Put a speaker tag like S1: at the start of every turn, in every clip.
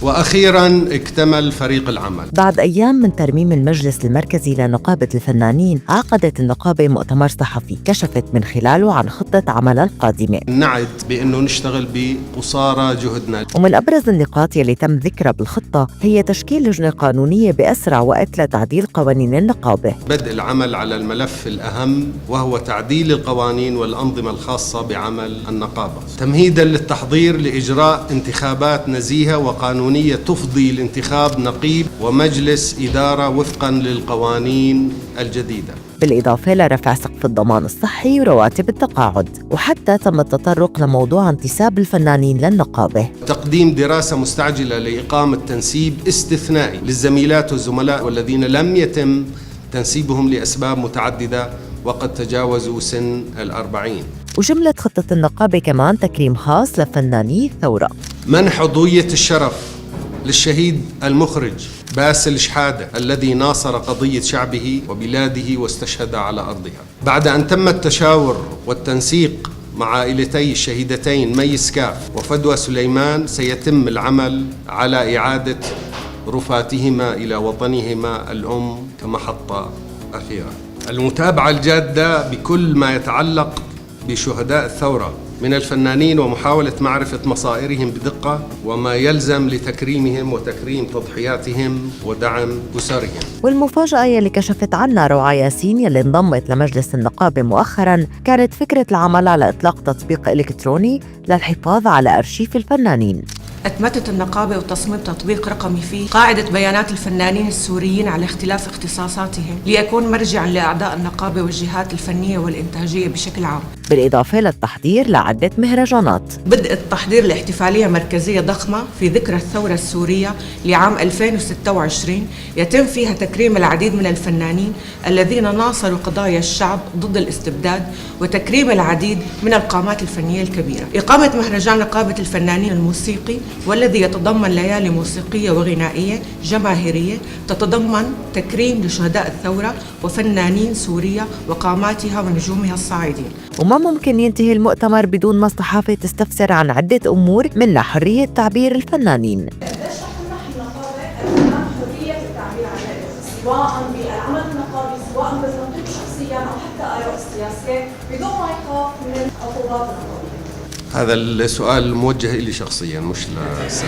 S1: وأخيراً اكتمل فريق العمل.
S2: بعد أيام من ترميم المجلس المركزي لنقابة الفنانين، عقدت النقابة مؤتمر صحفي كشفت من خلاله عن خطة عملها القادمة.
S1: نعد بأنه نشتغل بقصارى جهدنا.
S2: ومن أبرز النقاط يلي تم ذكرها بالخطة هي تشكيل لجنة قانونية بأسرع وقت لتعديل قوانين النقابة.
S1: بدء العمل على الملف الأهم وهو تعديل القوانين والأنظمة الخاصة بعمل النقابة، تمهيداً للتحضير لإجراء انتخابات نزيهة وقانونية تفضي لانتخاب نقيب ومجلس إدارة وفقاً للقوانين الجديدة،
S2: بالإضافة لرفع سقف الضمان الصحي ورواتب التقاعد. وحتى تم التطرق لموضوع انتساب الفنانين للنقابة،
S1: تقديم دراسة مستعجلة لإقامة تنسيب استثنائي للزميلات والزملاء والذين لم يتم تنسيبهم لأسباب متعددة وقد تجاوزوا سن 40.
S2: وجملة خطة النقابة كمان تكريم خاص لفناني الثورة،
S1: منح عضوية الشرف للشهيد المخرج باسل شحادة الذي ناصر قضية شعبه وبلاده واستشهد على أرضها. بعد أن تم التشاور والتنسيق مع عائلتي الشهيدتين مي سكاف وفدوى سليمان، سيتم العمل على إعادة رفاتهما إلى وطنهما الأم كمحطة أخيرة. المتابعة الجادة بكل ما يتعلق بشهداء الثورة من الفنانين ومحاولة معرفة مصائرهم بدقة وما يلزم لتكريمهم وتكريم تضحياتهم ودعم أسرهم.
S2: والمفاجأة يلي كشفت عنها روعة ياسين يلي انضمت لمجلس النقابة مؤخراً كانت فكرة العمل على إطلاق تطبيق إلكتروني للحفاظ على أرشيف الفنانين.
S3: أتمتت النقابة وتصميم تطبيق رقمي فيه قاعدة بيانات الفنانين السوريين على اختلاف اختصاصاتهم ليكون مرجعاً لأعضاء النقابة والجهات الفنية والإنتاجية بشكل عام،
S2: بالإضافة للتحضير لعدة مهرجانات.
S3: بدء التحضير لاحتفالية مركزية ضخمة في ذكرى الثورة السورية لعام 2026 يتم فيها تكريم العديد من الفنانين الذين ناصروا قضايا الشعب ضد الاستبداد وتكريم العديد من القامات الفنية الكبيرة. إقامة مهرجان نقابة الفنانين الموسيقي والذي يتضمن ليالي موسيقية وغنائية جماهيرية تتضمن تكريم لشهداء الثورة وفنانين سوريا وقاماتها ونجومها الصاعدين.
S2: وما ممكن ينتهي المؤتمر بدون ما الصحافة تستفسر عن عدة أمور منها حرية تعبير الفنانين.
S4: ليش رح تمنح النقابة الفنان حرية التعبير عن رأيه سواء بالعمل النقابي سواء بالتنظيم شخصيا أو حتى آراء السياسية بدون ما يخاف من عقوبات النقابة؟
S1: هذا السؤال موجه لي شخصيا مش للسيد.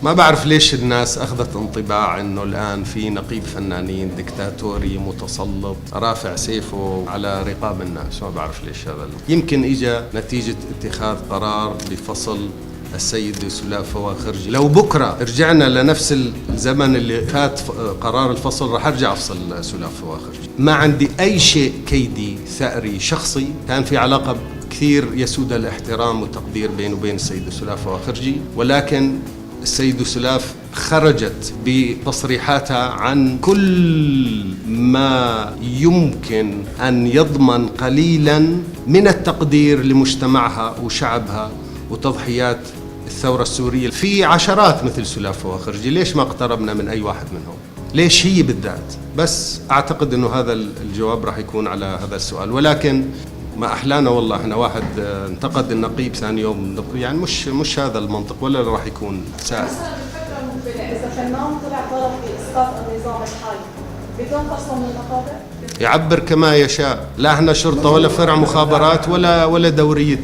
S1: ما بعرف ليش الناس أخذت انطباع أنه الآن في نقيب فنانين دكتاتوري متسلط رافع سيفه على رقاب الناس. ما بعرف ليش هذا. يمكن إجا نتيجة اتخاذ قرار بفصل السيد سلاف فواخرجي. لو بكرة رجعنا لنفس الزمن اللي فات قرار الفصل رح أرجع أفصل سلاف فواخرجي. ما عندي أي شيء كيدي ثأري شخصي، كان في علاقة كثير يسود الاحترام والتقدير بينه وبين السيد سلاف فواخرجي، ولكن السيد سلاف خرجت بتصريحاتها عن كل ما يمكن أن يضمن قليلا من التقدير لمجتمعها وشعبها وتضحيات الثورة السورية. في عشرات مثل سلاف فواخرجي، ليش ما اقتربنا من أي واحد منهم؟ ليش هي بالذات؟ بس أعتقد أنه هذا الجواب راح يكون على هذا السؤال. ولكن ما أحلانا والله إحنا واحد انتقد النقيب ثاني يوم، يعني مش هذا المنطق ولا راح يكون سائد.
S4: مثلا بالفترة المقبلة إذا فنان طلع طلب بإسقاط النظام الحالي بدون فصل من النقابة؟
S1: يعبر كما يشاء، لا احنا شرطة ولا فرع مخابرات ولا دورية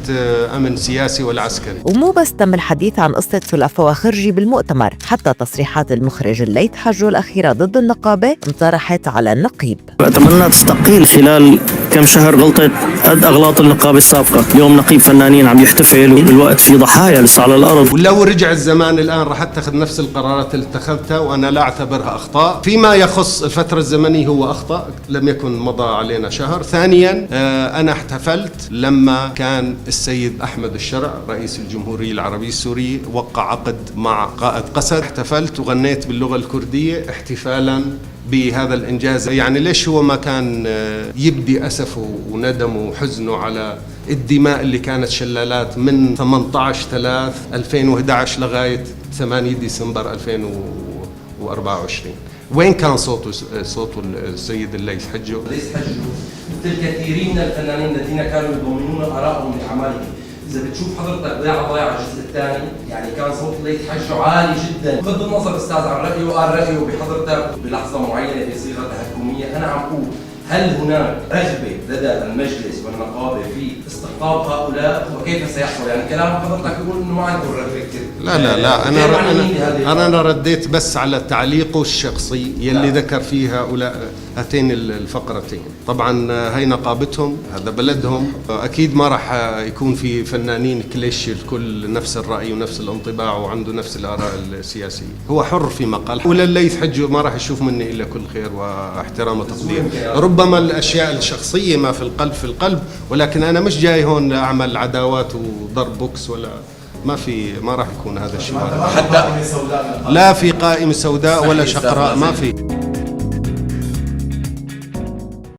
S1: أمن سياسي ولا عسكري.
S2: ومو بس تم الحديث عن قصة سلاف فواخرجي بالمؤتمر، حتى تصريحات المخرج الليث حجو الأخيرة ضد النقابة انطرحت على النقيب.
S5: أتمنى تستقيل خلال كم شهر غلطة قد أغلاط النقابة السابقة. اليوم نقيب فنانين عم يحتفل والوقت في ضحايا لسه على الأرض.
S1: ولو رجع الزمان الآن رح أتخذ نفس القرارات اللي اتخذتها وأنا لا أعتبرها أخطاء. فيما يخص الفترة الزمنية هو أخطأ، لم يكن مضى علينا شهر. ثانيا أنا احتفلت لما كان السيد أحمد الشرع رئيس الجمهورية العربية السورية وقع عقد مع قائد قسد، احتفلت وغنيت باللغة الكردية احتفالا بهذا الإنجاز. يعني ليش هو ما كان يبدي أسفه وندمه وحزنه على الدماء اللي كانت شلالات من 18/3/2011 لغاية 8 ديسمبر 2024؟ وين كان صوت السيد الليث حجو؟
S6: مثل كثيرين من الفنانين الذين كانوا يضمنون آراءهم لأعمالهم اذا بتشوف حضرتك ضايع الجزء الثاني، يعني كان صوت ليث حجه عالي جدا، بغض النظر استاذ عن رايه، قال رايه بحضرتك بلحظه معينه بصيغه تهكميه. انا عم اقول هل هناك رغبه لدى المجلس والنقابه في استقطاب هؤلاء وكيف سيحصل؟ يعني كلام حضرتك يقول انه ما عندكم رغبه كثير.
S1: لا انا رديت بس على تعليقه الشخصي يلي ذكر فيه هاتين الفقرتين. طبعا هي نقابتهم، هذا بلدهم، اكيد ما راح يكون في فنانين كليش الكل نفس الراي ونفس الانطباع وعنده نفس الاراء السياسيه. هو حر في مقال، ولليث حجه ما راح يشوف مني الا كل خير واحترام وتقدير. ربما الاشياء الشخصيه ما في القلب في القلب، ولكن انا مش جاي هون اعمل عداوات وضرب بوكس ولا ما راح يكون هذا الشيء. لا في قائمة سوداء ولا شقراء، ما في.